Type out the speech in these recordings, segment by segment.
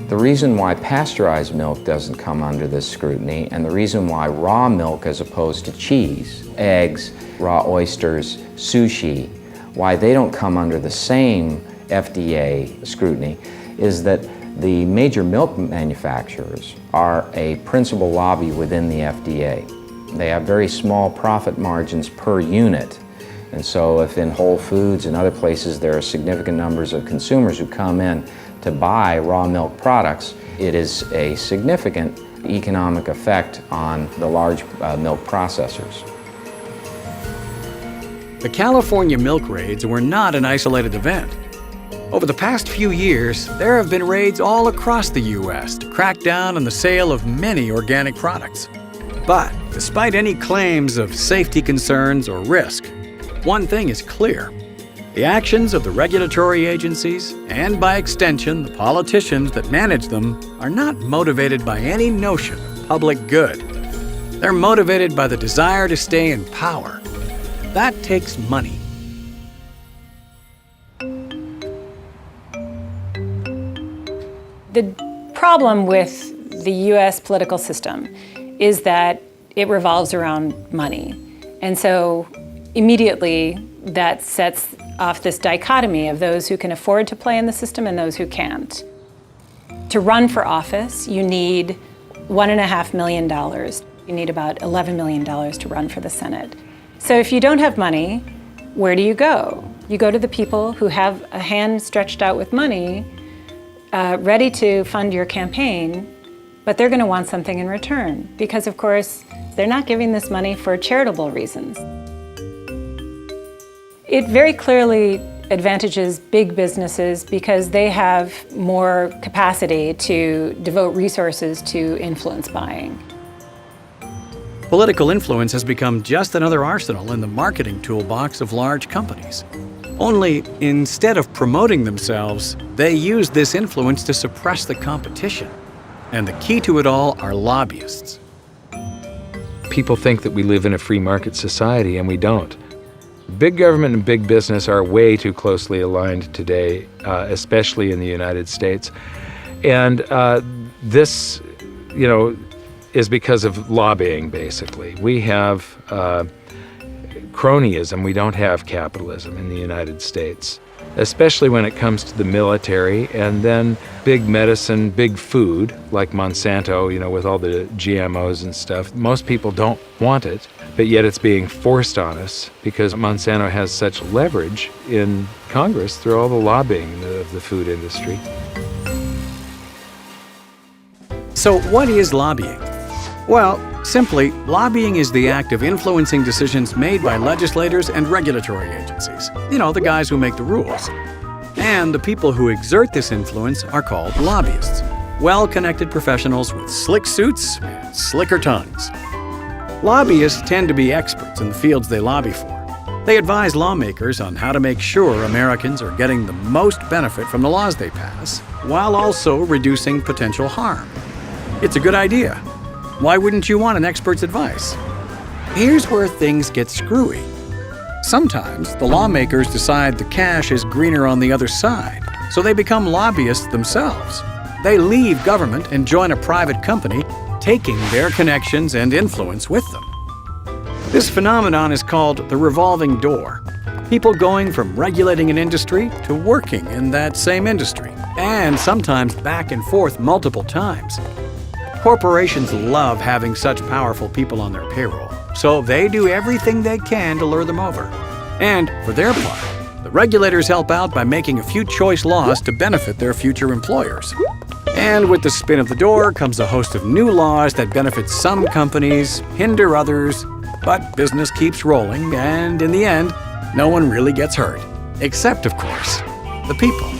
The reason why pasteurized milk doesn't come under this scrutiny, and the reason why raw milk as opposed to cheese, eggs, raw oysters, sushi, why they don't come under the same FDA scrutiny, is that the major milk manufacturers are a principal lobby within the FDA. They have very small profit margins per unit. And so if in Whole Foods and other places there are significant numbers of consumers who come in to buy raw milk products, it is a significant economic effect on the large milk processors. The California milk raids were not an isolated event. Over the past few years, there have been raids all across the U.S. to crack down on the sale of many organic products. But despite any claims of safety concerns or risk, one thing is clear. The actions of the regulatory agencies, and by extension, the politicians that manage them, are not motivated by any notion of public good. They're motivated by the desire to stay in power. That takes money. The problem with the U.S. political system is that it revolves around money. And so immediately that sets off this dichotomy of those who can afford to play in the system and those who can't. To run for office, you need $1.5 million. You need about $11 million to run for the Senate. So if you don't have money, where do you go? You go to the people who have a hand stretched out with money, ready to fund your campaign, but they're going to want something in return because, of course, they're not giving this money for charitable reasons. It very clearly advantages big businesses because they have more capacity to devote resources to influence buying. Political influence has become just another arsenal in the marketing toolbox of large companies. Only, instead of promoting themselves, they use this influence to suppress the competition. And the key to it all are lobbyists. People think that we live in a free market society, and we don't. Big government and big business are way too closely aligned today, especially in the United States. And this, is because of lobbying, basically. We have cronyism. We don't have capitalism in the United States, especially when it comes to the military, and then big medicine, big food, like Monsanto, with all the GMOs and stuff. Most people don't want it, but yet it's being forced on us because Monsanto has such leverage in Congress through all the lobbying of the food industry. So what is lobbying? Well, simply, lobbying is the act of influencing decisions made by legislators and regulatory agencies. The guys who make the rules. And the people who exert this influence are called lobbyists. Well-connected professionals with slick suits and slicker tongues. Lobbyists tend to be experts in the fields they lobby for. They advise lawmakers on how to make sure Americans are getting the most benefit from the laws they pass, while also reducing potential harm. It's a good idea. Why wouldn't you want an expert's advice? Here's where things get screwy. Sometimes the lawmakers decide the cash is greener on the other side, so they become lobbyists themselves. They leave government and join a private company, taking their connections and influence with them. This phenomenon is called the revolving door. People going from regulating an industry to working in that same industry, and sometimes back and forth multiple times. Corporations love having such powerful people on their payroll, so they do everything they can to lure them over. And for their part, the regulators help out by making a few choice laws to benefit their future employers. And with the spin of the door comes a host of new laws that benefit some companies, hinder others, but business keeps rolling, and in the end, no one really gets hurt. Except, of course, the people.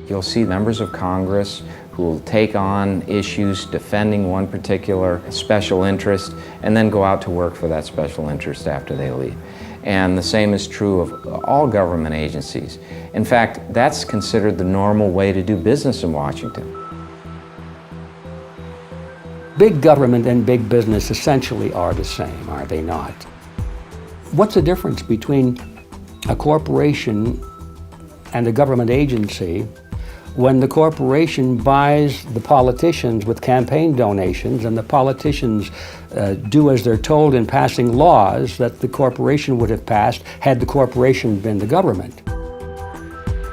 You'll see members of Congress who will take on issues defending one particular special interest and then go out to work for that special interest after they leave. And the same is true of all government agencies. In fact, that's considered the normal way to do business in Washington. Big government and big business essentially are the same, are they not? What's the difference between a corporation and a government agency when the corporation buys the politicians with campaign donations and the politicians do as they're told in passing laws that the corporation would have passed had the corporation been the government.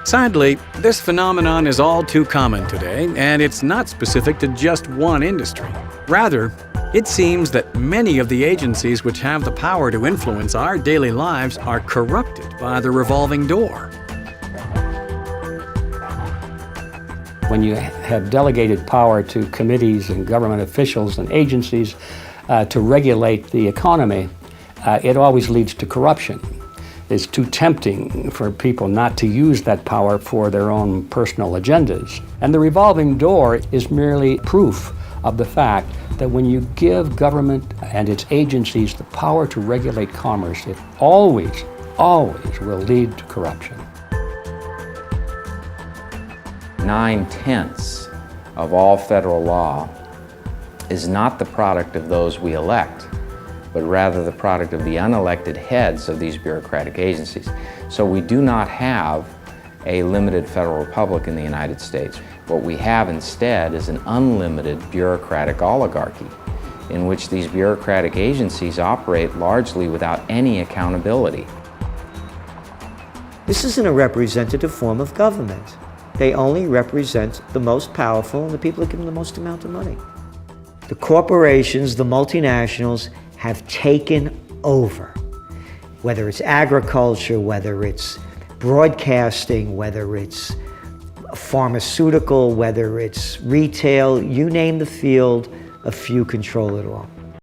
Sadly, this phenomenon is all too common today, and it's not specific to just one industry. Rather, it seems that many of the agencies which have the power to influence our daily lives are corrupted by the revolving door. When you have delegated power to committees and government officials and agencies to regulate the economy, it always leads to corruption. It's too tempting for people not to use that power for their own personal agendas. And the revolving door is merely proof of the fact that when you give government and its agencies the power to regulate commerce, it always will lead to corruption. 9/10 of all federal law is not the product of those we elect, but rather the product of the unelected heads of these bureaucratic agencies. So we do not have a limited federal republic in the United States. What we have instead is an unlimited bureaucratic oligarchy in which these bureaucratic agencies operate largely without any accountability. This isn't a representative form of government. They only represent the most powerful and the people that give them the most amount of money. The corporations, the multinationals, have taken over. Whether it's agriculture, whether it's broadcasting, whether it's pharmaceutical, whether it's retail, you name the field, a few control it all.